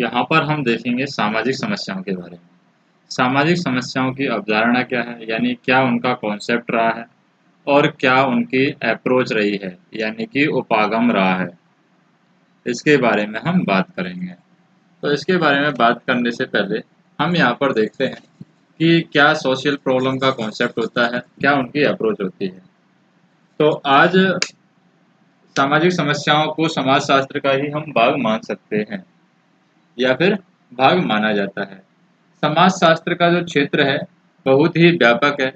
यहाँ पर हम देखेंगे सामाजिक समस्याओं के बारे में। सामाजिक समस्याओं की अवधारणा क्या है, यानी क्या उनका कॉन्सेप्ट रहा है और क्या उनकी अप्रोच रही है, यानी कि उपागम रहा है। इसके बारे में हम बात करेंगे। तो इसके बारे में बात करने से पहले हम यहाँ पर देखते हैं कि क्या सोशल प्रॉब्लम का कॉन्सेप्ट होता है, क्या उनकी अप्रोच होती है। तो आज सामाजिक समस्याओं को समाजशास्त्र का ही हम भाग मान सकते हैं या फिर भाग माना जाता है। समाजशास्त्र का जो क्षेत्र है बहुत ही व्यापक है।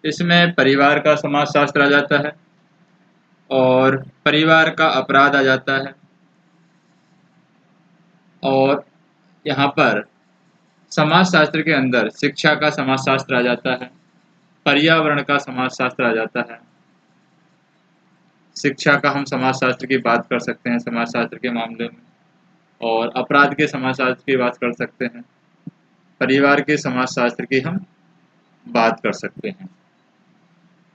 इसमें परिवार का समाजशास्त्र आ जाता है और परिवार का अपराध आ जाता है, और यहाँ पर समाजशास्त्र के अंदर शिक्षा का समाजशास्त्र आ जाता है, पर्यावरण का समाजशास्त्र आ जाता है। शिक्षा का हम समाजशास्त्र की बात कर सकते हैं समाजशास्त्र के मामले में, और अपराध के समाजशास्त्र की बात कर सकते हैं, परिवार के समाजशास्त्र की हम बात कर सकते हैं।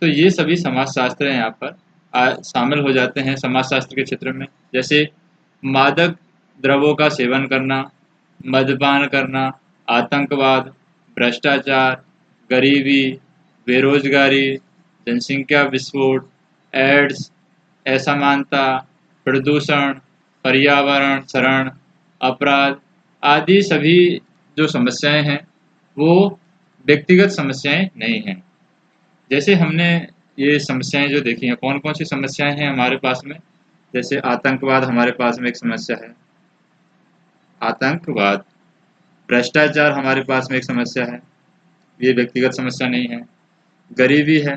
तो ये सभी समाजशास्त्र यहाँ पर शामिल हो जाते हैं समाजशास्त्र के क्षेत्र में। जैसे मादक द्रव्यों का सेवन करना, मद्यपान करना, आतंकवाद, भ्रष्टाचार, गरीबी, बेरोजगारी, जनसंख्या विस्फोट, एड्स, असमानता, प्रदूषण, पर्यावरण क्षरण, अपराध आदि सभी जो समस्याएं हैं वो व्यक्तिगत समस्याएं नहीं हैं। जैसे हमने ये समस्याएं जो देखी हैं, कौन कौन सी समस्याएं हैं हमारे पास में। जैसे आतंकवाद हमारे पास में एक समस्या है, आतंकवाद। भ्रष्टाचार हमारे पास में एक समस्या है, ये व्यक्तिगत समस्या नहीं है। गरीबी है,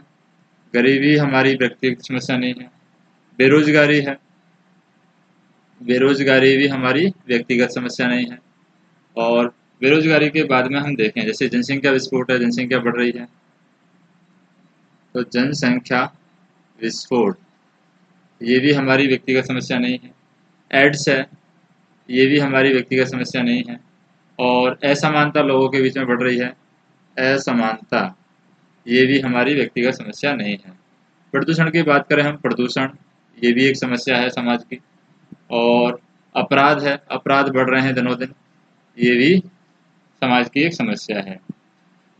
गरीबी हमारी व्यक्तिगत समस्या नहीं है। बेरोजगारी है, बेरोजगारी भी हमारी व्यक्तिगत समस्या नहीं है। और बेरोजगारी के बाद में हम देखें, जैसे जनसंख्या विस्फोट है, जनसंख्या बढ़ रही है, तो जनसंख्या विस्फोट ये भी हमारी व्यक्तिगत समस्या नहीं है। एड्स है, ये भी हमारी व्यक्तिगत समस्या नहीं है। और असमानता लोगों के बीच में बढ़ रही है, असमानता ये भी हमारी व्यक्तिगत समस्या नहीं है। प्रदूषण की बात करें हम, प्रदूषण ये भी एक समस्या है समाज की। और अपराध है, अपराध बढ़ रहे हैं दिनों दिन, ये भी समाज की एक समस्या है।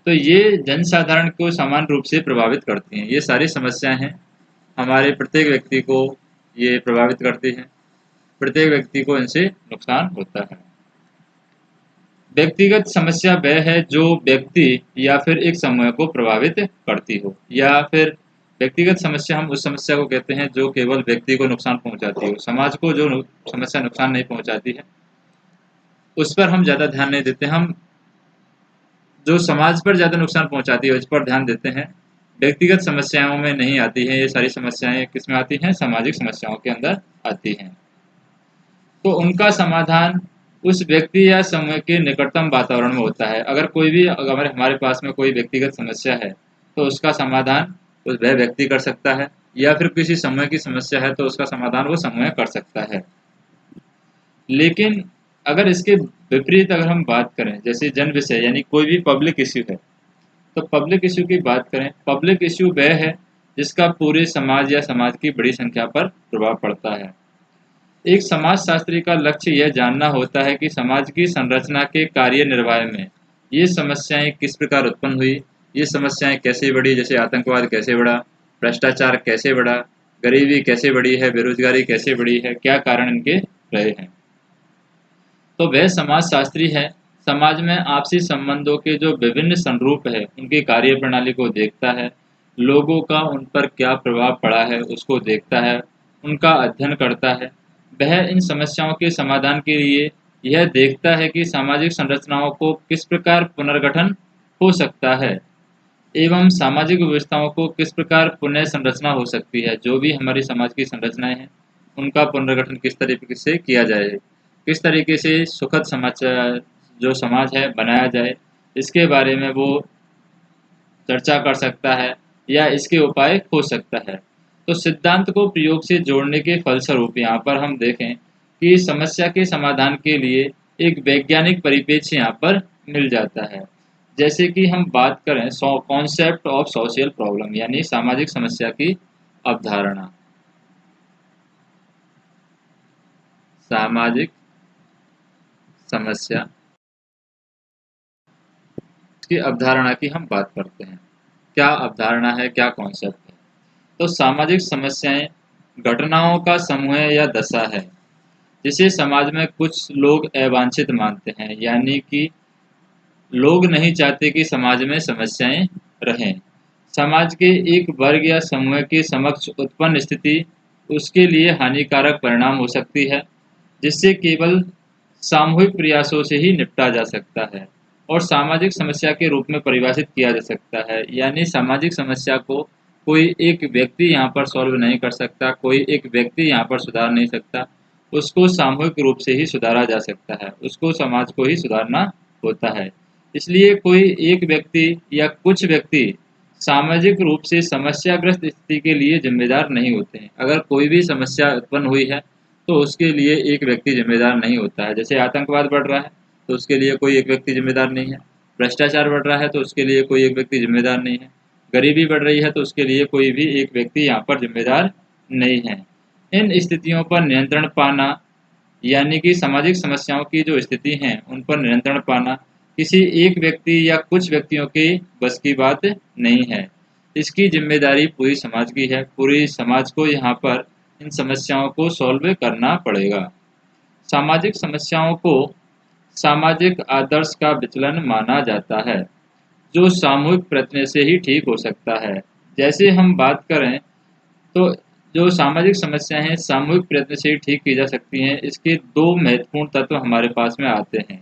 तो ये जनसाधारण को समान रूप से प्रभावित करती हैं। ये सारी समस्याएं हैं, हमारे प्रत्येक व्यक्ति को ये प्रभावित करती हैं, प्रत्येक व्यक्ति को इनसे नुकसान होता है। व्यक्तिगत समस्या वह है जो व्यक्ति या फिर एक समूह को प्रभावित करती हो, या फिर व्यक्तिगत समस्या हम उस समस्या को कहते हैं जो केवल व्यक्ति को नुकसान पहुंचाती हो। समाज को जो समस्या नुकसान नहीं पहुंचाती है उस पर हम ज़्यादा ध्यान नहीं देते। हम जो समाज पर ज़्यादा नुकसान पहुंचाती है उस पर ध्यान देते हैं। व्यक्तिगत समस्याओं में नहीं आती हैं ये सारी समस्याएं, किस में आती हैं, सामाजिक समस्याओं के अंदर आती हैं। तो उनका समाधान उस व्यक्ति या समूह के निकटतम वातावरण में होता है। अगर कोई भी, अगर हमारे पास में कोई व्यक्तिगत समस्या है तो उसका समाधान वह व्यक्ति कर सकता है, या फिर किसी समूह की समस्या है तो उसका समाधान वो समूह कर सकता है। लेकिन अगर इसके विपरीत अगर हम बात करें, जैसे जन विषय यानी कोई भी पब्लिक इश्यू है, तो पब्लिक इश्यू की बात करें, पब्लिक इश्यू वह है जिसका पूरे समाज या समाज की बड़ी संख्या पर प्रभाव पड़ता है। एक समाजशास्त्री का लक्ष्य यह जानना होता है कि समाज की संरचना के कार्य निर्वाह में ये समस्याएं किस प्रकार उत्पन्न हुई, ये समस्याएं कैसे बढ़ी, जैसे आतंकवाद कैसे बढ़ा, भ्रष्टाचार कैसे बढ़ा, गरीबी कैसे बढ़ी है, बेरोजगारी कैसे बढ़ी है, क्या कारण इनके रहे हैं। तो वह समाजशास्त्री है समाज में आपसी संबंधों के जो विभिन्न संरूप है उनकी कार्य प्रणाली को देखता है, लोगों का उन पर क्या प्रभाव पड़ा है उसको देखता है, उनका अध्ययन करता है। वह इन समस्याओं के समाधान के लिए यह देखता है कि सामाजिक संरचनाओं को किस प्रकार पुनर्गठन हो सकता है, एवं सामाजिक व्यवस्थाओं को किस प्रकार पुनः संरचना हो सकती है। जो भी हमारी समाज की संरचनाएं हैं उनका पुनर्गठन किस तरीके से किया जाए, किस तरीके से सुखद समाचार जो समाज है बनाया जाए, इसके बारे में वो चर्चा कर सकता है या इसके उपाय खोज सकता है। तो सिद्धांत को प्रयोग से जोड़ने के फलस्वरूप यहाँ पर हम देखें कि समस्या के समाधान के लिए एक वैज्ञानिक परिप्रेक्ष्य यहाँ पर मिल जाता है। जैसे कि हम बात करें कॉन्सेप्ट ऑफ सोशल प्रॉब्लम, यानी सामाजिक समस्या की अवधारणा। सामाजिक समस्या की अवधारणा की हम बात करते हैं। क्या अवधारणा है, क्या कॉन्सेप्ट है? तो सामाजिक समस्याएं घटनाओं का समूह या दशा है जिसे समाज में कुछ लोग अवांछित मानते हैं, यानी कि लोग नहीं चाहते कि समाज में समस्याएं रहें। समाज के एक वर्ग या समूह के समक्ष उत्पन्न स्थिति उसके लिए हानिकारक परिणाम हो सकती है, जिससे केवल सामूहिक प्रयासों से ही निपटा जा सकता है और सामाजिक समस्या के रूप में परिभाषित किया जा सकता है। यानी सामाजिक समस्या को कोई एक व्यक्ति यहाँ पर सॉल्व नहीं कर सकता, कोई एक व्यक्ति यहाँ पर सुधार नहीं सकता, उसको सामूहिक रूप से ही सुधारा जा सकता है, उसको समाज को ही सुधारना होता है। इसलिए कोई एक व्यक्ति या कुछ व्यक्ति सामाजिक रूप से समस्याग्रस्त स्थिति के लिए जिम्मेदार नहीं होते हैं। अगर कोई भी समस्या उत्पन्न हुई है तो उसके लिए एक व्यक्ति जिम्मेदार नहीं होता है। जैसे आतंकवाद बढ़ रहा है तो उसके लिए कोई एक व्यक्ति जिम्मेदार नहीं है, भ्रष्टाचार बढ़ रहा है तो उसके लिए कोई एक व्यक्ति जिम्मेदार नहीं है, गरीबी बढ़ रही है तो उसके लिए कोई भी एक व्यक्ति यहाँ पर जिम्मेदार नहीं है। इन स्थितियों पर नियंत्रण पाना, यानी कि सामाजिक समस्याओं की जो स्थिति हैं उन पर नियंत्रण पाना किसी एक व्यक्ति या कुछ व्यक्तियों के बस की बात नहीं है। इसकी जिम्मेदारी पूरी समाज की है। पूरी समाज को यहाँ पर इन समस्याओं को सॉल्व करना पड़ेगा। सामाजिक समस्याओं को सामाजिक आदर्श का विचलन माना जाता है जो सामूहिक प्रयत्न से ही ठीक हो सकता है। जैसे हम बात करें तो जो सामाजिक समस्याएं हैं सामूहिक प्रयत्न से ही ठीक की जा सकती हैं। इसके दो महत्वपूर्ण तत्व हमारे पास में आते हैं।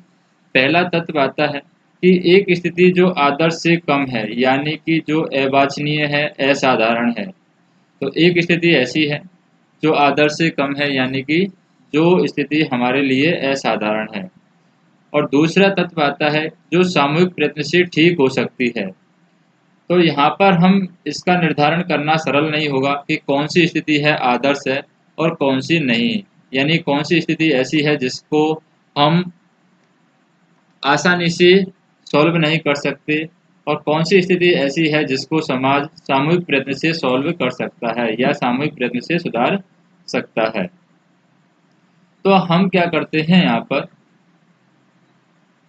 पहला तत्व आता है कि एक स्थिति जो आदर्श से कम है, यानी कि जो अवांछनीय है, असाधारण है। तो एक स्थिति ऐसी है जो आदर्श से कम है, यानी कि जो स्थिति हमारे लिए असाधारण है। और दूसरा तत्व आता है जो सामूहिक प्रयत्न से ठीक हो सकती है। तो यहाँ पर हम इसका निर्धारण करना सरल नहीं होगा कि कौन सी स्थिति है आदर्श है और कौन सी नहीं, यानी कौन सी स्थिति ऐसी है जिसको हम आसानी से सॉल्व नहीं कर सकते और कौन सी स्थिति ऐसी है जिसको समाज सामूहिक प्रयत्न से सॉल्व कर सकता है या सामूहिक प्रयत्न से सुधार सकता है। तो हम क्या करते हैं यहाँ पर,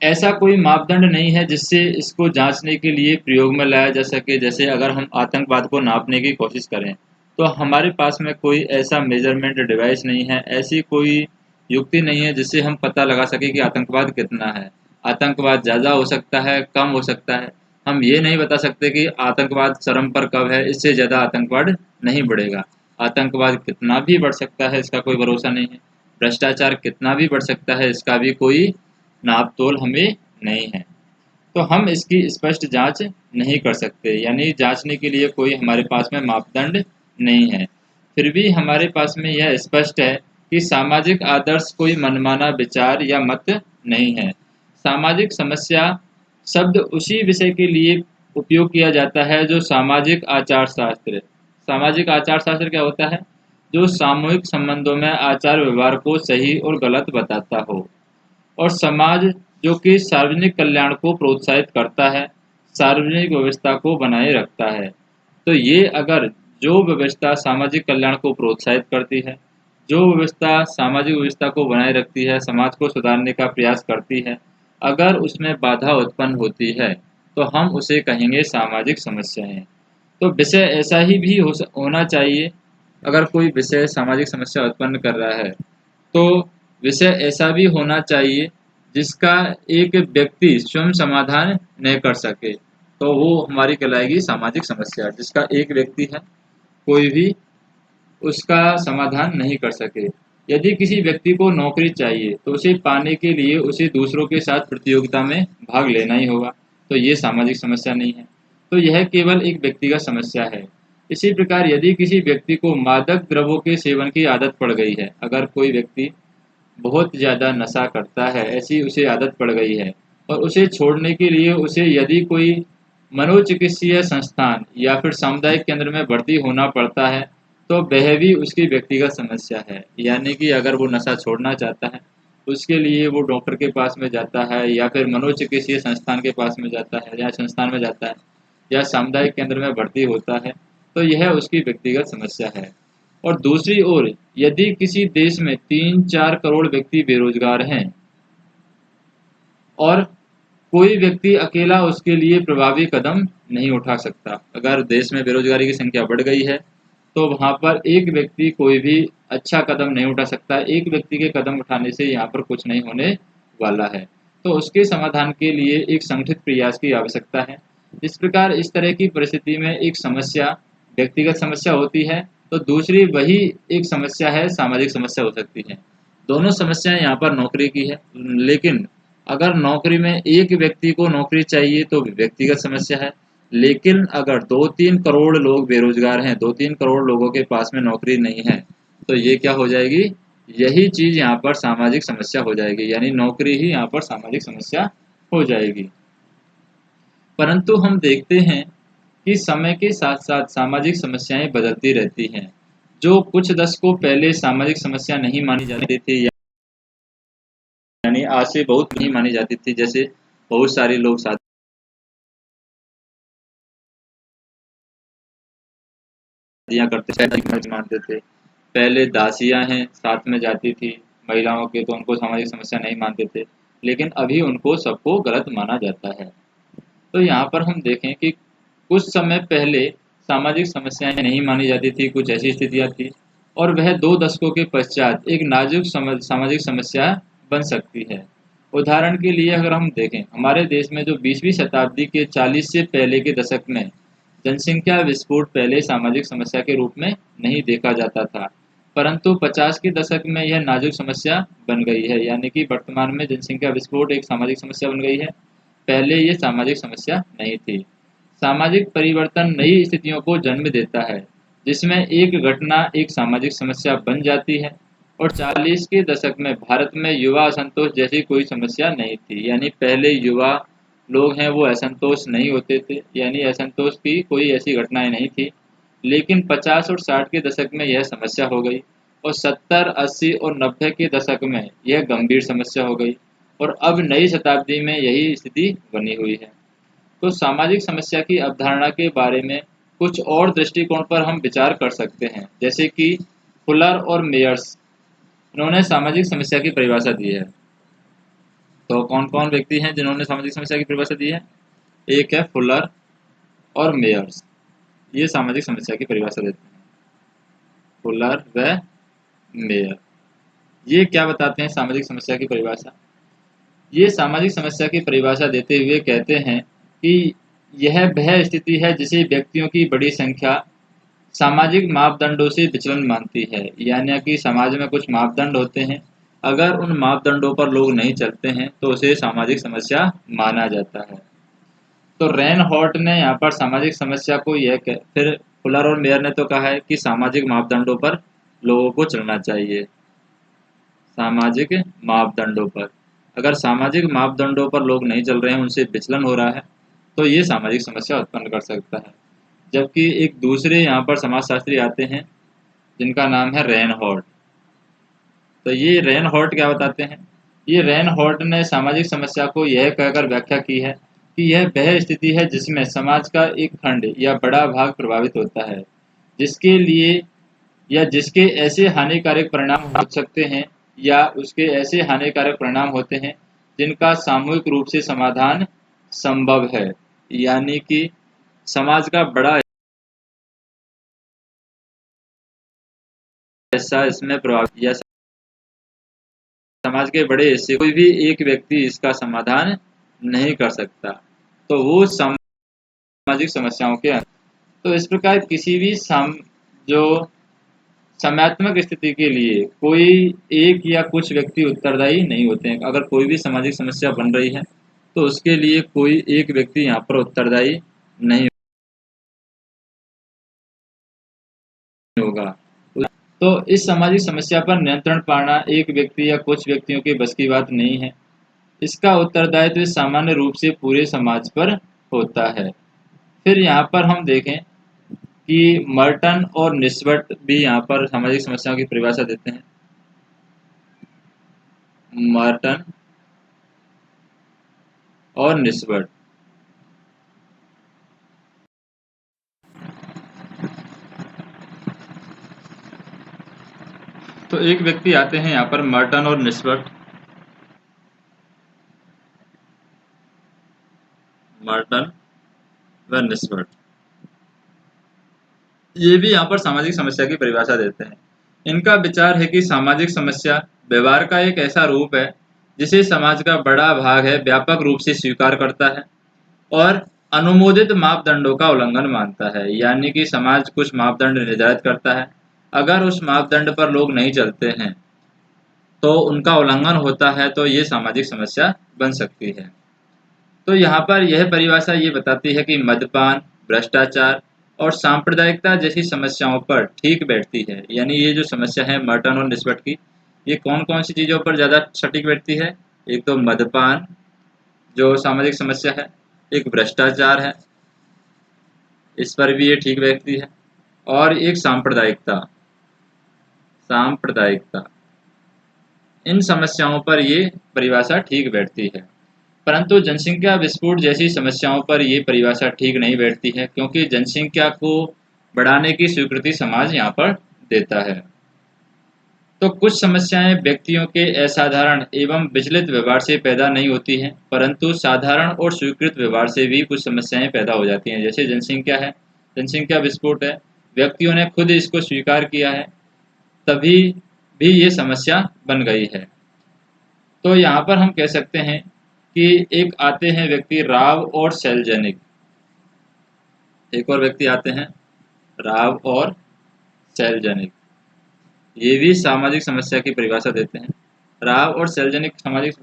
ऐसा कोई मापदंड नहीं है जिससे इसको जांचने के लिए प्रयोग में लाया जा सके। जैसे अगर हम आतंकवाद को नापने की कोशिश करें तो हमारे पास में कोई ऐसा मेजरमेंट डिवाइस नहीं है, ऐसी कोई युक्ति नहीं है जिससे हम पता लगा सके कि आतंकवाद कितना है। आतंकवाद ज़्यादा हो सकता है, कम हो सकता है। हम ये नहीं बता सकते कि आतंकवाद चरम पर कब है, इससे ज़्यादा आतंकवाद नहीं बढ़ेगा। आतंकवाद कितना भी बढ़ सकता है, इसका कोई भरोसा नहीं है। भ्रष्टाचार कितना भी बढ़ सकता है, इसका भी कोई नाप तोल हमें नहीं है। तो हम इसकी स्पष्ट जांच नहीं कर सकते, यानी जांचने के लिए कोई हमारे पास में मापदंड नहीं है। फिर भी हमारे पास में यह स्पष्ट है कि सामाजिक आदर्श कोई मनमाना विचार या मत नहीं है। सामाजिक समस्या शब्द उसी विषय के लिए उपयोग किया जाता है जो सामाजिक आचार शास्त्र। सामाजिक आचार शास्त्र क्या होता है? जो सामूहिक संबंधों में आचार व्यवहार को सही और गलत बताता हो और समाज जो कि सार्वजनिक कल्याण को प्रोत्साहित करता है, सार्वजनिक व्यवस्था को बनाए रखता है। तो ये अगर जो व्यवस्था सामाजिक कल्याण को प्रोत्साहित करती है, जो व्यवस्था सामाजिक व्यवस्था को बनाए रखती है, समाज को सुधारने का प्रयास करती है, अगर उसमें बाधा उत्पन्न होती है तो हम उसे कहेंगे सामाजिक समस्याएं। तो विषय ऐसा ही भी होना चाहिए। अगर कोई विषय सामाजिक समस्या उत्पन्न कर रहा है तो विषय ऐसा भी होना चाहिए जिसका एक व्यक्ति स्वयं समाधान नहीं कर सके, तो वो हमारी कहलाएगी सामाजिक समस्या। जिसका एक व्यक्ति है, कोई भी उसका समाधान नहीं कर सके। यदि किसी व्यक्ति को नौकरी चाहिए तो उसे पाने के लिए उसे दूसरों के साथ प्रतियोगिता में भाग लेना ही होगा, तो ये सामाजिक समस्या नहीं है। तो यह केवल एक व्यक्तिगत समस्या है। इसी प्रकार यदि किसी व्यक्ति को मादक द्रव्यों के सेवन की आदत पड़ गई है, अगर कोई व्यक्ति बहुत ज़्यादा नशा करता है, ऐसी उसे आदत पड़ गई है और उसे छोड़ने के लिए उसे यदि कोई मनोचिकित्सीय संस्थान या फिर सामुदायिक केंद्र में भर्ती होना पड़ता है तो वह भी उसकी व्यक्तिगत समस्या है। यानी कि अगर वो नशा छोड़ना चाहता है उसके लिए वो डॉक्टर के पास में जाता है या फिर मनोचिकित्सीय संस्थान के पास में जाता है या संस्थान में जाता है या सामुदायिक केंद्र में भर्ती होता है, तो यह उसकी व्यक्तिगत समस्या है। और दूसरी ओर यदि किसी देश में 3-4 करोड़ व्यक्ति बेरोजगार हैं और कोई व्यक्ति अकेला उसके लिए प्रभावी कदम नहीं उठा सकता। अगर देश में बेरोजगारी की संख्या बढ़ गई है तो वहाँ पर एक व्यक्ति कोई भी अच्छा कदम नहीं उठा सकता। एक व्यक्ति के कदम उठाने से यहाँ पर कुछ नहीं होने वाला है। तो उसके समाधान के लिए एक संगठित प्रयास की आवश्यकता है। इस प्रकार इस तरह की परिस्थिति में एक समस्या व्यक्तिगत समस्या होती है, तो दूसरी वही एक समस्या है सामाजिक समस्या हो सकती है। दोनों समस्याएं यहाँ पर नौकरी की है, लेकिन अगर नौकरी में एक व्यक्ति को नौकरी चाहिए तो व्यक्तिगत समस्या है। लेकिन अगर 2-3 करोड़ लोग बेरोजगार हैं, 2-3 करोड़ लोगों के पास में नौकरी नहीं है, तो ये क्या हो जाएगी, यही चीज़ यहाँ पर सामाजिक समस्या हो जाएगी। यानी नौकरी ही यहाँ पर सामाजिक समस्या हो जाएगी। परंतु हम देखते हैं कि समय के साथ साथ सामाजिक समस्याएं बदलती रहती हैं। जो कुछ दशकों पहले सामाजिक समस्या नहीं मानी जाती थी, यानी आज से बहुत नहीं मानी जाती थी, जैसे बहुत सारे लोग शादियाँ करते थे, मानते थे। पहले दासियाँ हैं साथ में जाती थी महिलाओं के, तो उनको सामाजिक समस्या नहीं मानते थे, लेकिन अभी उनको सबको गलत माना जाता है। तो यहाँ पर हम देखें कि कुछ समय पहले सामाजिक समस्याएं नहीं मानी जाती थी, कुछ ऐसी स्थितियाँ थी, और वह 2 दशकों के पश्चात एक नाजुक सामाजिक समस्या बन सकती है। उदाहरण के लिए अगर हम देखें, हमारे देश में जो 20वीं शताब्दी के 40 से पहले के दशक में जनसंख्या विस्फोट पहले सामाजिक समस्या के रूप में नहीं देखा जाता था, परंतु 50 के दशक में यह नाजुक समस्या बन गई है। यानी कि वर्तमान में जनसंख्या विस्फोट एक सामाजिक समस्या बन गई है, पहले ये सामाजिक समस्या नहीं थी। सामाजिक परिवर्तन नई स्थितियों को जन्म देता है, जिसमें एक घटना एक सामाजिक समस्या बन जाती है। और 40 के दशक में भारत में युवा असंतोष जैसी कोई समस्या नहीं थी। यानी पहले युवा लोग हैं वो असंतोष नहीं होते थे, यानी असंतोष की कोई ऐसी घटनाएं नहीं थी। लेकिन 50 और 60 के दशक में यह समस्या हो गई, और 70, 80 और 90 के दशक में यह गंभीर समस्या हो गई, और अब नई शताब्दी में यही स्थिति बनी हुई है। तो सामाजिक समस्या की अवधारणा के बारे में कुछ और दृष्टिकोण पर हम विचार कर सकते हैं, जैसे कि फुलर और मेयर्स, इन्होंने सामाजिक समस्या की परिभाषा दी है। तो कौन कौन व्यक्ति हैं जिन्होंने सामाजिक समस्या की परिभाषा दी है? एक है फुलर और मेयर्स, ये सामाजिक समस्या की परिभाषा देते हैं। फुलर व मेयर ये क्या बताते हैं सामाजिक समस्या की परिभाषा? ये सामाजिक समस्या की परिभाषा देते हुए कहते हैं कि यह वह स्थिति है जिसे व्यक्तियों की बड़ी संख्या सामाजिक मापदंडों से विचलन मानती है। यानी कि समाज में कुछ मापदंड होते हैं, अगर उन मापदंडों पर लोग नहीं चलते हैं तो उसे सामाजिक समस्या माना जाता है। तो रेनहॉर्ट ने यहाँ पर सामाजिक समस्या को फिर फुलर और मेयर ने तो कहा है कि सामाजिक मापदंडों पर लोगों को चलना चाहिए। सामाजिक मापदंडों पर, अगर सामाजिक मापदंडों पर लोग नहीं चल रहे हैं, उनसे विचलन हो रहा है, तो ये सामाजिक समस्या उत्पन्न कर सकता है। जबकि एक दूसरे यहाँ पर समाजशास्त्री आते हैं जिनका नाम है रेनहॉर्ट। तो ये रेनहॉर्ट क्या बताते हैं? ये रेनहॉर्ट ने सामाजिक समस्या को यह कहकर व्याख्या की है कि यह वह स्थिति है जिसमें समाज का एक खंड या बड़ा भाग प्रभावित होता है, जिसके लिए या जिसके ऐसे हानिकारक परिणाम हो सकते हैं, या उसके ऐसे हानिकारक परिणाम होते हैं जिनका सामूहिक रूप से समाधान संभव है। यानी कि समाज का बड़ा हिस्सा इसमें प्रभावित, या समाज के बड़े हिस्से कोई भी एक व्यक्ति इसका समाधान नहीं कर सकता, तो वो सामाजिक समस्याओं के तो इस प्रकार किसी भी जो समयात्मक स्थिति के लिए कोई एक या कुछ व्यक्ति उत्तरदायी नहीं होते हैं। अगर कोई भी सामाजिक समस्या बन रही है तो उसके लिए कोई एक व्यक्ति यहाँ पर उत्तरदायी नहीं होगा। तो इस सामाजिक समस्या पर नियंत्रण पाना एक व्यक्ति या कुछ व्यक्तियों के बस की बात नहीं है। इसका उत्तरदायित्व सामान्य रूप से पूरे समाज पर होता है। फिर यहाँ पर हम देखें कि मर्टन और निस्बट भी यहाँ पर सामाजिक समस्याओं की परिभाषा देते हैं। मर्टन और निस्बट, तो एक व्यक्ति आते हैं यहाँ पर मर्टन और निस्बट, व निष्पट। ये भी यहाँ पर सामाजिक समस्या की परिभाषा देते हैं। इनका विचार है कि सामाजिक समस्या व्यवहार का एक ऐसा रूप है जिसे समाज का बड़ा भाग है व्यापक रूप से स्वीकार करता है और अनुमोदित मापदंडों का उल्लंघन मानता है। यानी कि समाज कुछ मापदंड निर्धारित करता है, अगर उस मापदंड पर लोग नहीं चलते हैं तो उनका उल्लंघन होता है, तो ये सामाजिक समस्या बन सकती है। तो यहाँ पर यह परिभाषा ये बताती है कि मद्यपान, भ्रष्टाचार और सांप्रदायिकता जैसी समस्याओं पर ठीक बैठती है। यानी ये जो समस्या है मर्टन और निस्बत की, ये कौन कौन सी चीज़ों पर ज़्यादा सटीक बैठती है? एक तो मद्यपान जो सामाजिक समस्या है, एक भ्रष्टाचार है, इस पर भी ये ठीक बैठती है, और एक सांप्रदायिकता, सांप्रदायिकता इन समस्याओं पर ये परिभाषा ठीक बैठती है। परंतु जनसंख्या विस्फोट जैसी समस्याओं पर ये परिभाषा ठीक नहीं बैठती है, क्योंकि जनसंख्या को बढ़ाने की स्वीकृति समाज यहाँ पर देता है। तो कुछ समस्याएं व्यक्तियों के असाधारण एवं विचलित व्यवहार से पैदा नहीं होती हैं, परंतु साधारण और स्वीकृत व्यवहार से भी कुछ समस्याएं पैदा हो जाती हैं। जैसे जनसंख्या है, जनसंख्या विस्फोट है, व्यक्तियों ने खुद इसको स्वीकार किया है, तभी भी ये समस्या बन गई है। तो यहाँ पर हम कह सकते हैं कि एक आते हैं व्यक्ति राव और सेल्जनिक, एक और व्यक्ति आते हैं राव और सेल्जनिक, ये भी सामाजिक समस्या की परिभाषा देते हैं। राव और सेल्जनिक सामाजिक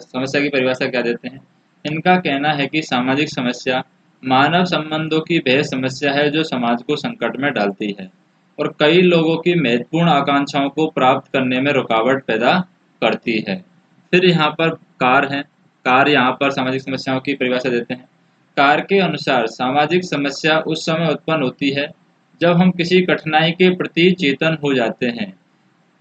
समस्या की परिभाषा क्या देते हैं? इनका कहना है कि सामाजिक समस्या मानव संबंधों की वह समस्या है जो समाज को संकट में डालती है और कई लोगों की महत्वपूर्ण आकांक्षाओं को प्राप्त करने में रुकावट पैदा करती है। फिर यहाँ पर कार है, कार यहाँ पर सामाजिक समस्याओं की परिभाषा देते हैं। कार के अनुसार सामाजिक समस्या उस समय उत्पन्न होती है जब हम किसी कठिनाई के प्रति चेतन हो जाते हैं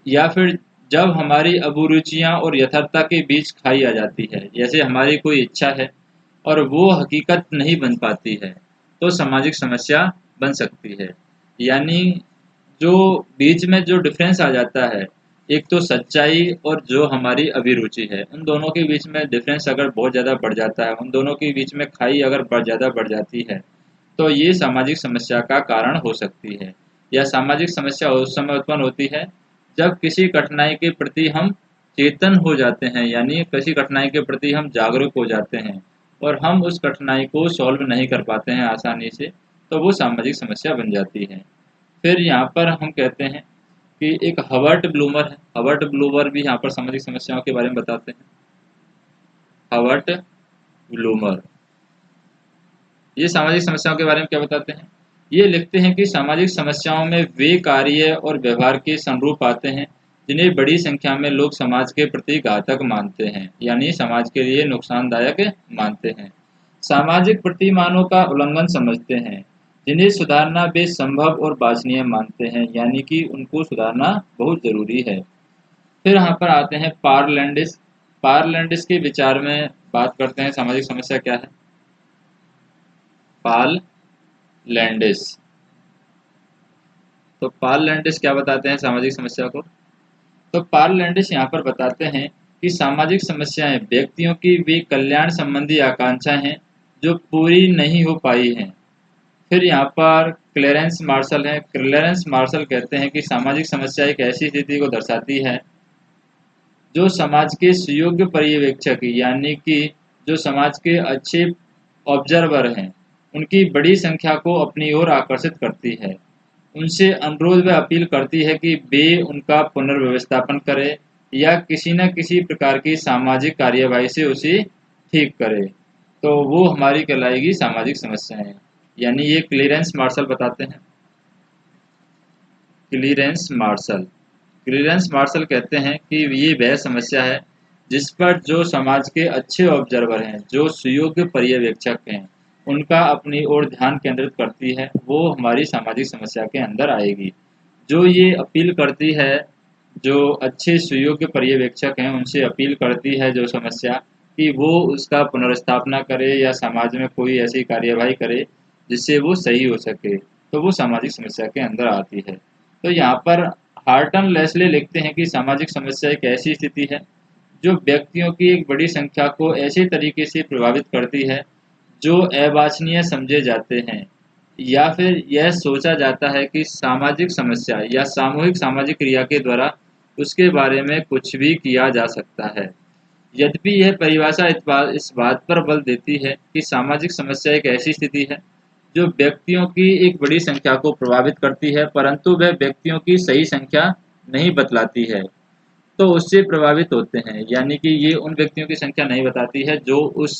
या फिर जब हमारी अभिरुचियां और यथार्थता के बीच खाई आ जाती है। जैसे हमारी कोई इच्छा है और वो हकीकत नहीं बन पाती है, तो सामाजिक समस्या बन सकती है। यानी जो बीच में जो डिफरेंस आ जाता है, एक तो सच्चाई और जो हमारी अभिरुचि है, उन दोनों के बीच में डिफरेंस अगर बहुत ज़्यादा बढ़ जाता है, उन दोनों के बीच में खाई अगर ज़्यादा बढ़ जाती है, तो ये सामाजिक समस्या का कारण हो सकती है। या सामाजिक समस्या उस समय उत्पन्न होती है जब किसी कठिनाई के प्रति हम चेतन हो जाते हैं, यानी किसी कठिनाई के प्रति हम जागरूक हो जाते हैं और हम उस कठिनाई को सॉल्व नहीं कर पाते हैं आसानी से, तो वो सामाजिक समस्या बन जाती है। फिर यहाँ पर हम कहते हैं कि एक हवर्ट ब्लूमर है, हवर्ट ब्लूमर भी यहाँ पर सामाजिक समस्याओं के बारे में बताते हैं। हवर्ट ब्लूमर ये सामाजिक समस्याओं के बारे में क्या बताते हैं? ये लिखते हैं कि सामाजिक समस्याओं में वे कार्य और व्यवहार के संरूप आते हैं जिन्हें बड़ी संख्या में लोग समाज के प्रति घातक मानते हैं, यानी समाज के लिए नुकसानदायक मानते हैं। सामाजिक प्रतिमानों का उल्लंघन समझते हैं, जिन्हें सुधारना वे संभव और वांछनीय मानते हैं, यानी कि उनको सुधारना बहुत जरूरी है। फिर यहाँ पर आते हैं पारलैंडिस। पारलैंडिस के विचार में बात करते हैं सामाजिक समस्या क्या है। पाल लैंडिस, तो पाल लैंडिस क्या बताते हैं सामाजिक समस्या को? तो पाल लैंडिस यहाँ पर बताते हैं कि सामाजिक समस्याएं व्यक्तियों की वे कल्याण संबंधी आकांक्षाएं हैं जो पूरी नहीं हो पाई हैं। फिर यहाँ पर क्लेरेंस मार्शल है, क्लेरेंस मार्शल कहते हैं कि सामाजिक समस्या एक ऐसी स्थिति को दर्शाती है जो समाज के सुयोग्य पर्यवेक्षक, यानी कि जो समाज के अच्छे ऑब्जर्वर हैं, उनकी बड़ी संख्या को अपनी ओर आकर्षित करती है। उनसे अनुरोध व अपील करती है कि वे उनका पुनर्व्यवस्थापन करें या किसी न किसी प्रकार की सामाजिक कार्यवाही से उसे ठीक करें। तो वो हमारी कहलाएगी सामाजिक समस्याएं। यानी ये क्लीरेंस मार्शल बताते हैं। क्लीरेंस मार्शल, क्लीरेंस मार्शल कहते हैं कि ये वह समस्या है जिस पर जो समाज के अच्छे ऑब्जर्वर हैं, जो सुयोग्य पर्यवेक्षक हैं, उनका अपनी ओर ध्यान केंद्रित करती है, वो हमारी सामाजिक समस्या के अंदर आएगी। जो ये अपील करती है, जो अच्छे सुयोग्य पर्यवेक्षक हैं, उनसे अपील करती है जो समस्या कि वो उसका पुनर्स्थापना करे या समाज में कोई ऐसी कार्यवाही करे जिससे वो सही हो सके, तो वो सामाजिक समस्या के अंदर आती है। तो यहाँ पर हार्टन लेस्ले लिखते हैं कि सामाजिक समस्या एक ऐसी स्थिति है जो व्यक्तियों की एक बड़ी संख्या को ऐसे तरीके से प्रभावित करती है जो अवांछनीय समझे जाते हैं, या फिर यह सोचा जाता है कि सामाजिक समस्या या सामूहिक सामाजिक क्रिया के द्वारा उसके बारे में कुछ भी किया जा सकता है। यद्यपि यह परिभाषा इस बात पर बल देती है कि सामाजिक समस्या एक ऐसी स्थिति है जो व्यक्तियों की एक बड़ी संख्या को प्रभावित करती है, परंतु वह व्यक्तियों की सही संख्या नहीं बतलाती है, तो उससे प्रभावित होते हैं। यानी कि ये उन व्यक्तियों की संख्या नहीं बताती है जो उस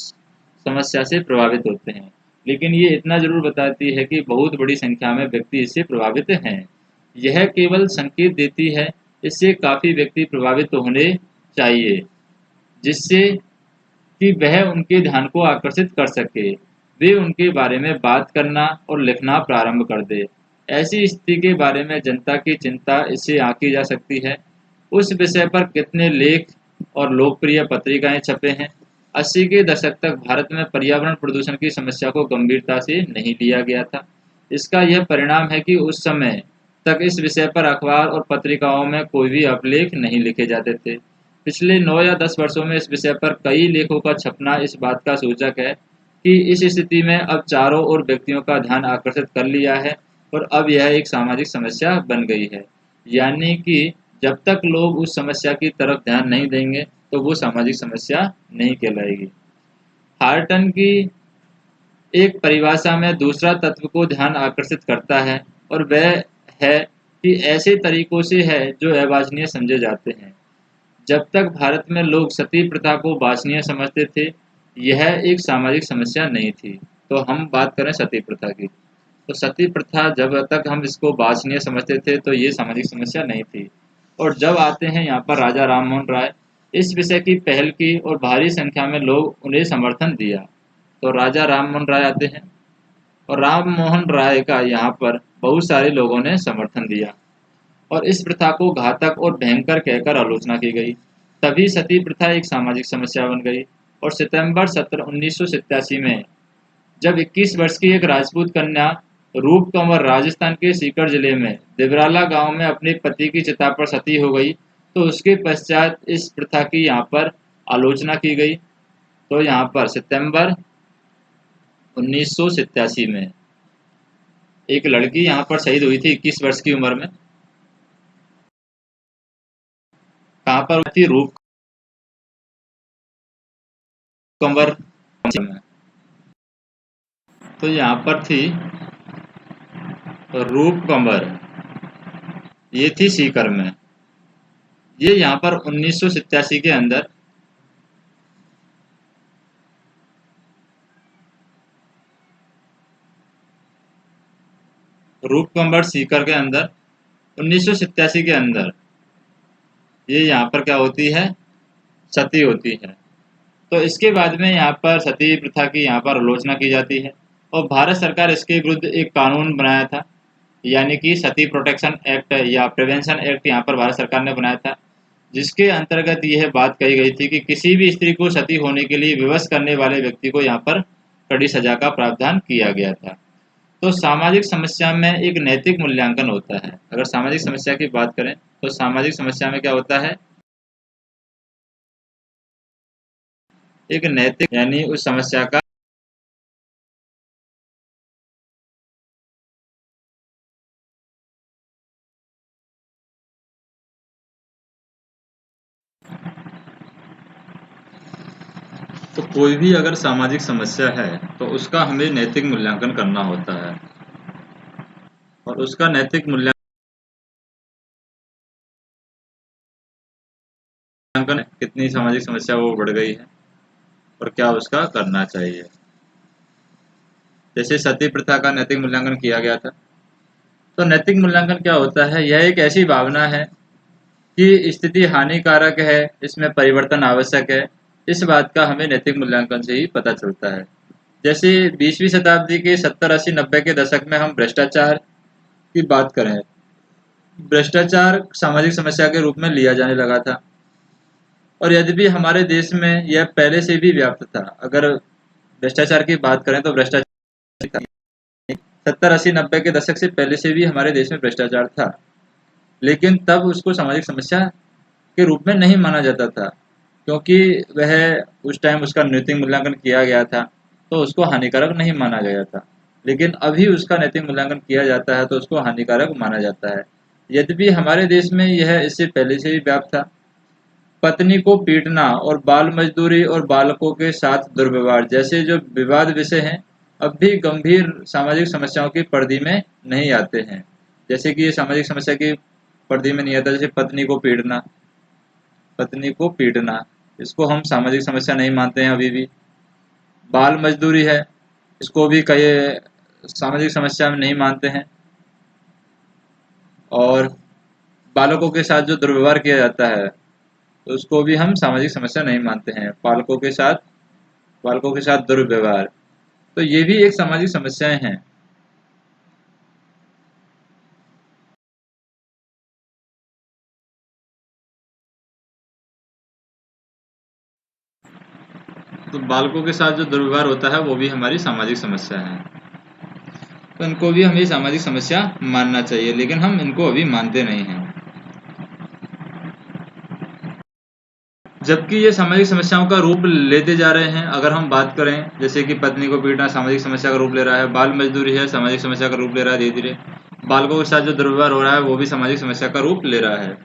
समस्या से प्रभावित होते हैं, लेकिन ये इतना ज़रूर बताती है कि बहुत बड़ी संख्या में व्यक्ति इससे प्रभावित हैं। यह केवल संकेत देती है, इससे काफ़ी व्यक्ति प्रभावित होने चाहिए, जिससे कि वह उनके ध्यान को आकर्षित कर सके, वे उनके बारे में बात करना और लिखना प्रारंभ कर दें। ऐसी स्थिति के बारे में जनता की चिंता इससे आंकी जा सकती है। उस विषय पर कितने लेख और लोकप्रिय पत्रिकाएं छपे हैं। 80 के दशक तक भारत में पर्यावरण प्रदूषण की समस्या को गंभीरता से नहीं लिया गया था। इसका यह परिणाम है कि उस समय तक इस विषय पर अखबार और पत्रिकाओं में कोई भी अभिलेख नहीं लिखे जाते थे। पिछले 9 या 10 वर्षों में इस विषय पर कई लेखों का छपना इस बात का सूचक है कि इस स्थिति में अब चारों ओर व्यक्तियों का ध्यान आकर्षित कर लिया है और अब यह एक सामाजिक समस्या बन गई है। यानी कि जब तक लोग उस समस्या की तरफ ध्यान नहीं देंगे, तो वो सामाजिक समस्या नहीं कहलाएगी। हार्टन की एक परिभाषा में दूसरा तत्व को ध्यान आकर्षित करता है, और वह है कि ऐसे तरीकों से है जो अवांछनीय समझे जाते हैं। जब तक भारत में लोग सती प्रथा को वांछनीय समझते थे, यह एक सामाजिक समस्या नहीं थी। तो हम बात करें सती प्रथा की, तो सती प्रथा जब तक हम इसको वांछनीय समझते थे, तो ये सामाजिक समस्या नहीं थी। और जब आते हैं यहाँ पर राजा राम मोहन राय, इस विषय की पहल की और भारी संख्या में लोग उन्हें समर्थन दिया। तो राजा राम मोहन राय आते हैं, और राम मोहन राय का यहाँ पर बहुत सारे लोगों ने समर्थन दिया और इस प्रथा को घातक और भयंकर कहकर आलोचना की गई। तभी सती प्रथा एक सामाजिक समस्या बन गई। और सितंबर 17 1987 में जब 21 वर्ष की एक राजपूत कन्या रूप कंवर राजस्थान के सीकर जिले में दिबराला गांव में अपने पति की चिता पर सती हो गई, तो उसके पश्चात इस प्रथा की यहाँ पर आलोचना की गई। तो यहाँ पर सितंबर 1987 में एक लड़की यहाँ पर शहीद हुई थी 21 वर्ष की उम्र में। कहाँ पर थी? रूप कंवर में। तो यहाँ पर थी रूप कंवर, ये थी सीकर में। ये यहाँ पर 1987 के अंदर रूप कंवर सीकर के अंदर 1987 के अंदर ये यहाँ पर क्या होती है? सती होती है। तो इसके बाद में यहाँ पर सती प्रथा की यहाँ पर आलोचना की जाती है और भारत सरकार इसके विरुद्ध एक कानून बनाया था, यानी कि सती प्रोटेक्शन एक्ट या प्रिवेंशन एक्ट यहाँ पर भारत सरकार ने बनाया था, जिसके अंतर्गत यह बात कही गई थी कि किसी भी स्त्री को सती होने के लिए विवश करने वाले व्यक्ति को यहाँ पर कड़ी सजा का प्रावधान किया गया था। तो सामाजिक समस्या में एक नैतिक मूल्यांकन होता है। अगर सामाजिक समस्या की बात करें, तो सामाजिक समस्या में क्या होता है? एक नैतिक, यानी उस समस्या का तो कोई भी अगर सामाजिक समस्या है, तो उसका हमें नैतिक मूल्यांकन करना होता है और उसका नैतिक मूल्यांकन कितनी सामाजिक समस्या वो बढ़ गई है और क्या उसका करना चाहिए। जैसे सती प्रथा का नैतिक मूल्यांकन किया गया था। तो नैतिक मूल्यांकन क्या होता है? यह एक ऐसी भावना है कि स्थिति हानिकारक है, इसमें परिवर्तन आवश्यक है। इस बात का हमें नैतिक मूल्यांकन से ही पता चलता है। जैसे 20वीं शताब्दी के 70, 80, 90 के दशक में हम भ्रष्टाचार की बात करें, भ्रष्टाचार सामाजिक समस्या के रूप में लिया जाने लगा था और यद्यपि हमारे देश में यह पहले से भी व्याप्त था। अगर भ्रष्टाचार की बात करें तो भ्रष्टाचार 70, 80, 90 के दशक से पहले से भी हमारे देश में भ्रष्टाचार था, लेकिन तब उसको सामाजिक समस्या के रूप में नहीं माना जाता था, क्योंकि वह उस टाइम उसका नैतिक मूल्यांकन किया गया था तो उसको हानिकारक नहीं माना गया था, लेकिन अभी उसका नैतिक मूल्यांकन किया जाता है तो उसको हानिकारक माना जाता है। यद्यपि हमारे देश में यह इससे पहले से ही व्याप्त था। पत्नी को पीटना और बाल मजदूरी और बालकों के साथ दुर्व्यवहार जैसे जो विवाद विषय हैं, अब भी गंभीर सामाजिक समस्याओं की परिधि में नहीं आते हैं। जैसे कि ये सामाजिक समस्या की परिधि में नहीं आता, जैसे पत्नी को पीटना, इसको हम सामाजिक समस्या नहीं मानते हैं अभी भी। बाल मजदूरी है, इसको भी कई सामाजिक समस्या में नहीं मानते हैं। और बालकों के साथ जो दुर्व्यवहार किया जाता है, तो उसको भी हम सामाजिक समस्या नहीं मानते हैं। बालकों के साथ दुर्व्यवहार, तो ये भी एक सामाजिक समस्याएं हैं। तो बालकों के साथ जो दुर्व्यवहार होता है वो भी हमारी सामाजिक समस्या है। तो इनको भी हमें सामाजिक समस्या मानना चाहिए, लेकिन हम इनको अभी मानते नहीं हैं। जबकि ये सामाजिक समस्याओं का रूप लेते जा रहे हैं। अगर हम बात करें, जैसे कि पत्नी को पीटना सामाजिक समस्या का रूप ले रहा है, बाल मजदूरी है सामाजिक समस्या का रूप ले रहा है धीरे धीरे, बालकों के साथ जो दुर्व्यवहार हो रहा है वो भी सामाजिक समस्या का रूप ले रहा है।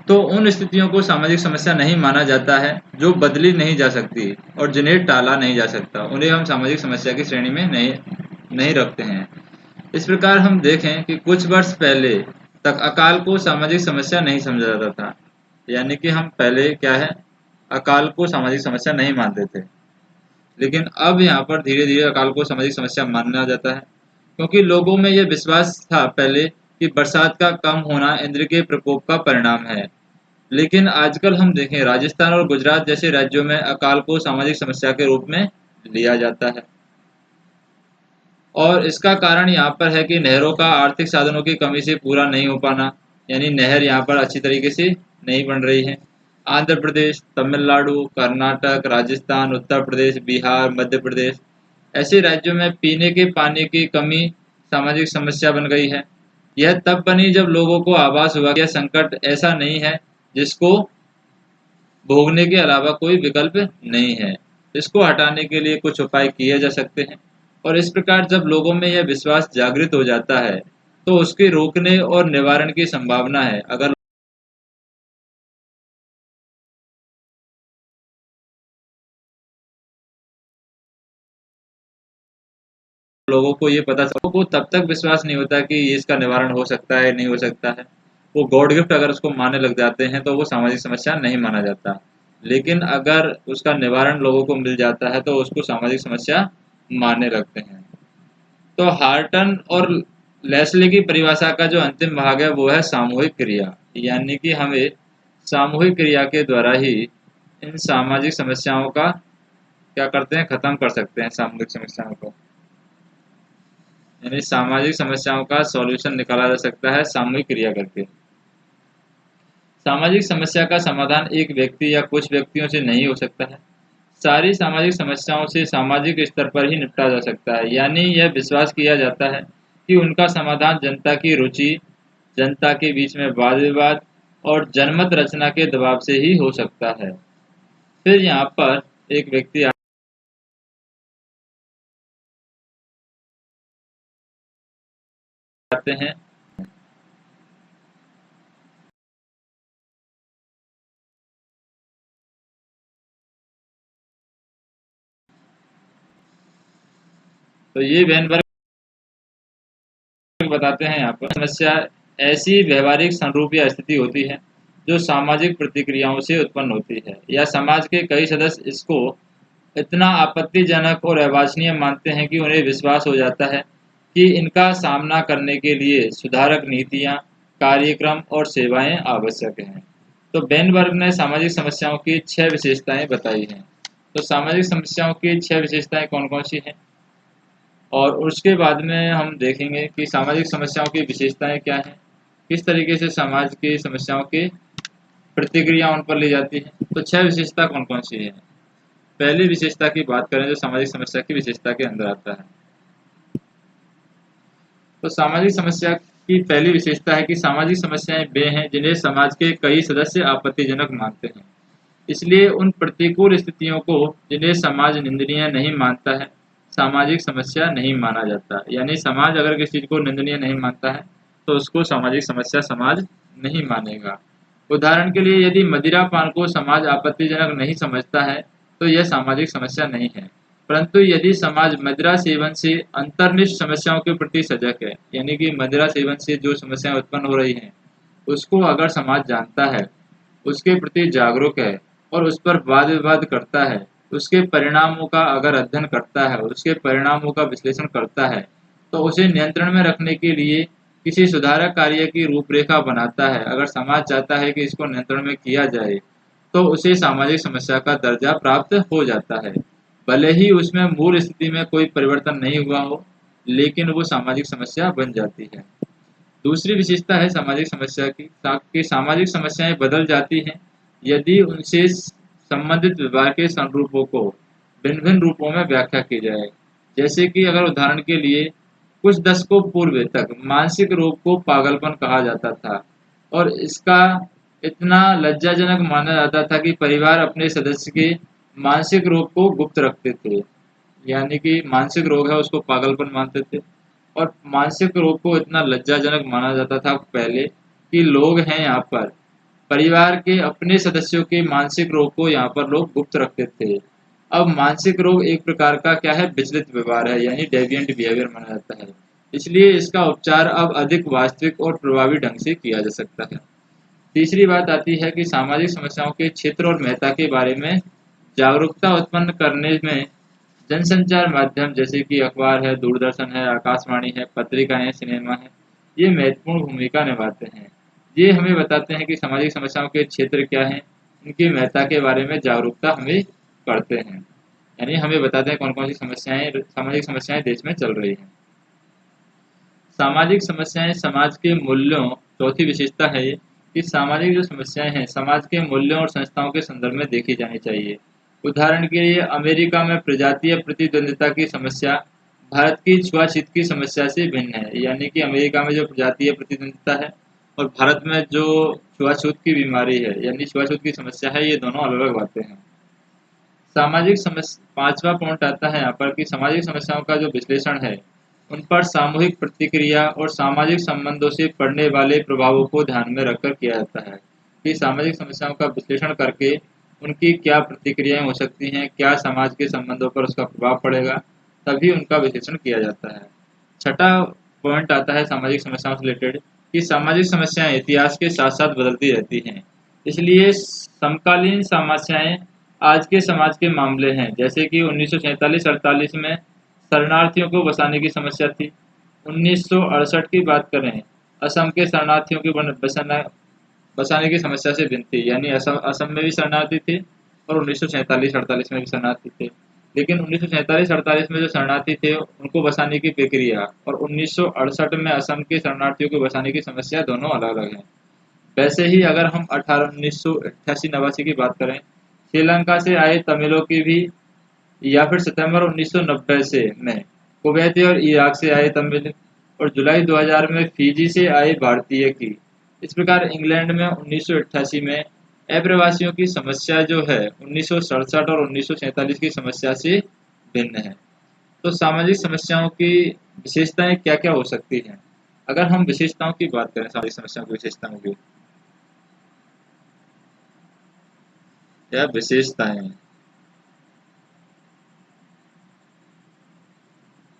तो उन स्थितियों को सामाजिक समस्या नहीं माना जाता है जो बदली नहीं जा सकती और जिन्हें टाला नहीं जा सकता, उन्हें हम सामाजिक समस्या की श्रेणी में नहीं नहीं रखते हैं। इस प्रकार हम देखें कि कुछ वर्ष पहले तक अकाल को सामाजिक समस्या नहीं समझा जाता था। यानी कि हम पहले क्या है, अकाल को सामाजिक समस्या नहीं मानते थे, लेकिन अब यहाँ पर धीरे धीरे अकाल को सामाजिक समस्या माना जाता है, क्योंकि लोगों में यह विश्वास था पहले कि बरसात का कम होना इंद्र के प्रकोप का परिणाम है। लेकिन आजकल हम देखें, राजस्थान और गुजरात जैसे राज्यों में अकाल को सामाजिक समस्या के रूप में लिया जाता है। और इसका कारण यहाँ पर है कि नहरों का आर्थिक साधनों की कमी से पूरा नहीं हो पाना, यानी नहर यहाँ पर अच्छी तरीके से नहीं बन रही है। आंध्र प्रदेश, तमिलनाडु, कर्नाटक, राजस्थान, उत्तर प्रदेश, बिहार, मध्य प्रदेश ऐसे राज्यों में पीने के पानी की कमी सामाजिक समस्या बन गई है। यह तब बनी जब लोगों को आभास हुआ कि यह संकट ऐसा नहीं है जिसको भोगने के अलावा कोई विकल्प नहीं है। इसको हटाने के लिए कुछ उपाय किए जा सकते हैं। और इस प्रकार जब लोगों में यह विश्वास जागृत हो जाता है, तो उसके रोकने और निवारण की संभावना है। अगर लोगों को ये पता लोगों को तब तक विश्वास नहीं होता कि ये इसका निवारण हो सकता है नहीं हो सकता है। वो गॉड गिफ्ट अगर उसको मानने लग जाते हैं तो वो सामाजिक समस्या नहीं माना जाता। लेकिन अगर उसका निवारण लोगों को मिल जाता है तो उसको सामाजिक समस्या मानने लगते हैं। तो हार्टन और लेस्ले की परिभाषा का जो अंतिम भाग है वो है सामूहिक क्रिया, यानी कि हमें सामूहिक क्रिया के द्वारा ही इन सामाजिक समस्याओं का क्या करते हैं, खत्म कर सकते हैं सामूहिक समस्याओं को। यानी सामाजिक समस्याओं का सॉल्यूशन निकाला जा सकता है सामूहिक क्रिया करके। सामाजिक समस्या का समाधान एक व्यक्ति या कुछ व्यक्तियों से नहीं हो सकता है। सारी सामाजिक समस्याओं से सामाजिक स्तर पर ही निपटा जा सकता है, यानी यह विश्वास किया जाता है कि उनका समाधान जनता की रुचि, जनता के बीच में वाद विवाद और जनमत रचना के दबाव से ही हो सकता है। फिर यहाँ पर एक व्यक्ति आते हैं। तो ये वेनबर्ग बताते हैं, यहाँ पर समस्या ऐसी व्यवहारिक संरूप या स्थिति होती है जो सामाजिक प्रतिक्रियाओं से उत्पन्न होती है, या समाज के कई सदस्य इसको इतना आपत्तिजनक और अवांछनीय मानते हैं कि उन्हें विश्वास हो जाता है कि इनका सामना करने के लिए सुधारक नीतियाँ, कार्यक्रम और सेवाएं आवश्यक हैं। तो बेनबर्ग ने सामाजिक समस्याओं की 6 विशेषताएं बताई हैं। तो सामाजिक समस्याओं की 6 विशेषताएं कौन कौन सी हैं, और उसके बाद में हम देखेंगे कि सामाजिक समस्याओं की विशेषताएं क्या हैं, किस तरीके से समाज की समस्याओं की प्रतिक्रिया उन पर ली जाती है। तो 6 विशेषता कौन कौन सी है। पहली विशेषता की बात करें जो सामाजिक समस्या की विशेषता के अंदर आता है, तो सामाजिक समस्या की पहली विशेषता है कि सामाजिक समस्याएं वे हैं जिन्हें समाज के कई सदस्य आपत्तिजनक मानते हैं। इसलिए उन प्रतिकूल स्थितियों को जिन्हें समाज निंदनीय नहीं मानता है, सामाजिक समस्या नहीं माना जाता। यानी समाज अगर किसी चीज़ को निंदनीय नहीं मानता है तो उसको सामाजिक समस्या समाज नहीं मानेगा। उदाहरण के लिए यदि मदिरापान को समाज आपत्तिजनक नहीं समझता है तो यह सामाजिक समस्या नहीं है। परंतु यदि समाज मदिरा सेवन से अंतर्निहित समस्याओं के प्रति सजग है, यानी कि मदिरा सेवन से जो समस्याएं उत्पन्न हो रही हैं उसको अगर समाज जानता है, उसके प्रति जागरूक है और उस पर वाद विवाद करता है, उसके परिणामों का अगर अध्ययन करता है, उसके परिणामों का विश्लेषण करता है, तो उसे नियंत्रण में रखने के लिए किसी सुधारक कार्य की रूपरेखा बनाता है। अगर समाज चाहता है कि इसको नियंत्रण में किया जाए, तो उसे सामाजिक समस्या का दर्जा प्राप्त हो जाता है। भले ही उसमें मूल स्थिति में कोई परिवर्तन नहीं हुआ हो, लेकिन वो सामाजिक समस्या बन जाती है। दूसरी विशेषता है सामाजिक समस्या की कि सामाजिक समस्याएं बदल जाती हैं यदि उनसे संबंधित व्यवहार के संरूपों को भिन्न भिन्न रूपों में व्याख्या की जाए। जैसे कि अगर उदाहरण के लिए कुछ दशकों पूर्व तक मानसिक रोग को पागलपन कहा जाता था और इसका इतना लज्जाजनक माना जाता था कि परिवार अपने सदस्य के मानसिक रोग को गुप्त रखते थे। यानी कि मानसिक रोग है उसको पागलपन मानते थे और मानसिक रोग को इतना लज्जाजनक माना जाता था पहले कि लोग हैं यहाँ पर परिवार के अपने सदस्यों के मानसिक रोग को यहाँ पर लोग गुप्त रखते थे। अब मानसिक रोग एक प्रकार का क्या है, विचलित व्यवहार है, यानी डेविएंट बिहेवियर माना जाता है। इसलिए इसका उपचार अब अधिक वास्तविक और प्रभावी ढंग से किया जा सकता है। तीसरी बात आती है कि सामाजिक समस्याओं के क्षेत्र और महत्ता के बारे में जागरूकता उत्पन्न करने में जनसंचार माध्यम जैसे कि अखबार है, दूरदर्शन है, आकाशवाणी है, पत्रिकाएं, सिनेमा है, ये महत्वपूर्ण भूमिका निभाते हैं। ये हमें बताते हैं कि सामाजिक समस्याओं के क्षेत्र क्या हैं, उनकी महत्ता के बारे में जागरूकता हमें करते हैं। यानी हमें बताते हैं कौन कौन सी सामाजिक समस्याएं देश में चल रही हैं। सामाजिक समस्याएं समाज के मूल्यों चौथी विशेषता है ये कि सामाजिक जो समस्याएं हैं समाज के मूल्यों और संस्थाओं के संदर्भ में देखी जानी चाहिए। उदाहरण के लिए अमेरिका में प्रजातीय प्रतिद्वंद्विता की समस्या भारत की छुआछूत की समस्या से भिन्न है। यानी कि अमेरिका में जो प्रजातीय प्रतिद्वंद्विता है और भारत में जो छुआछूत की बीमारी है यानी छुआछूत की समस्या है, ये दोनों अलग अलग बातें हैं। सामाजिक समस्या पांचवा पॉइंट आता है यहाँ पर कि सामाजिक समस्याओं का जो विश्लेषण है उन पर सामूहिक प्रतिक्रिया और सामाजिक संबंधों से पड़ने वाले प्रभावों को ध्यान में रखकर किया जाता है कि सामाजिक समस्याओं का विश्लेषण करके उनकी क्या प्रतिक्रियाएं हो सकती हैं, क्या समाज के संबंधों पर उसका प्रभाव पड़ेगा, तभी उनका विश्लेषण किया जाता है। छठा पॉइंट आता है सामाजिक समस्याओं से रिलेटेड कि सामाजिक समस्याएं इतिहास के साथ साथ बदलती रहती हैं। इसलिए समकालीन समस्याएं आज के समाज के मामले हैं। जैसे कि 1947-48 में शरणार्थियों को बसाने की समस्या थी। 1968 की बात करें, असम के शरणार्थियों की बसाने की समस्या से भिन्न थी। यानी असम असम में भी शरणार्थी थे और 1947-48 में भी शरणार्थी थे। लेकिन 1947-48 में जो शरणार्थी थे उनको बसाने की प्रक्रिया और 1968 में असम के शरणार्थियों को बसाने की समस्या दोनों अलग अलग हैं। वैसे ही अगर हम 1988-89 की बात करें, श्रीलंका से आए तमिलों की भी, या फिर सितंबर 1990 से में कुवैत और इराक से आए तमिल और जुलाई 2000 में फिजी से आए भारतीय की। इस प्रकार इंग्लैंड में 1988 में अप्रवासियों की समस्या जो है 1967 और 1947 की समस्या से भिन्न है। तो सामाजिक समस्याओं की विशेषताएं क्या क्या हो सकती हैं? अगर हम विशेषताओं की बात करें, सामाजिक समस्याओं की विशेषताओं की क्या विशेषताएं हैं,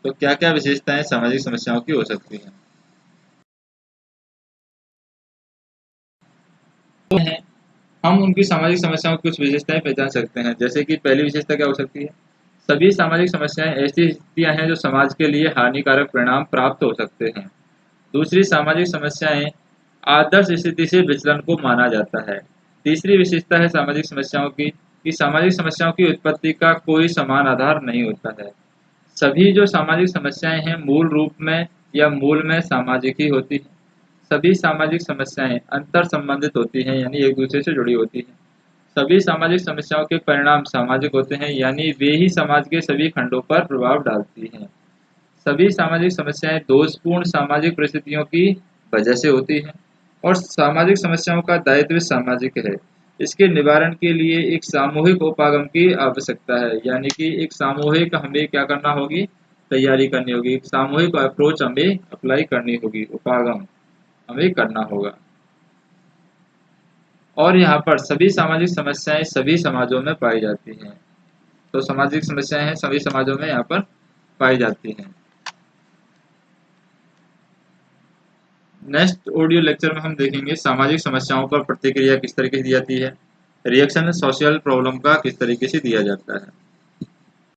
तो क्या क्या विशेषताएं सामाजिक समस्याओं की हो सकती हैं? तो हैं, हम उनकी सामाजिक समस्याओं की कुछ विशेषताएं पहचान सकते हैं। जैसे कि पहली विशेषता क्या हो सकती है, सभी सामाजिक समस्याएं ऐसी स्थितियां हैं जो समाज के लिए हानिकारक परिणाम प्राप्त हो सकते हैं। दूसरी सामाजिक समस्याएं आदर्श स्थिति से विचलन को माना जाता है। तीसरी विशेषता है सामाजिक समस्याओं की कि सामाजिक समस्याओं की उत्पत्ति का कोई समान आधार नहीं होता है। सभी जो सामाजिक समस्याएं हैं मूल रूप में या मूल में सामाजिक ही होती हैं। सभी सामाजिक समस्याएं अंतर संबंधित होती हैं, यानी एक दूसरे से जुड़ी होती हैं। सभी सामाजिक समस्याओं के परिणाम सामाजिक होते हैं, यानी वे ही समाज के सभी खंडों पर प्रभाव डालती हैं। सभी सामाजिक समस्याएं दोषपूर्ण सामाजिक परिस्थितियों की वजह से होती हैं और सामाजिक समस्याओं का दायित्व सामाजिक है। इसके निवारण के लिए एक सामूहिक उपागम की आवश्यकता है, यानी कि एक सामूहिक हमें क्या करना होगी, तैयारी करनी होगी, एक सामूहिक अप्रोच हमें अप्लाई करनी होगी, उपागम हमें करना होगा। और यहाँ पर सभी सामाजिक समस्याएं सभी समाजों में पाई जाती हैं। तो सामाजिक समस्याएं हैं सभी समाजों में यहाँ पर पाई जाती हैं। नेक्स्ट ऑडियो लेक्चर में हम देखेंगे सामाजिक समस्याओं पर प्रतिक्रिया किस तरीके से दी जाती है, रिएक्शन सोशल प्रॉब्लम का किस तरीके से दिया जाता है।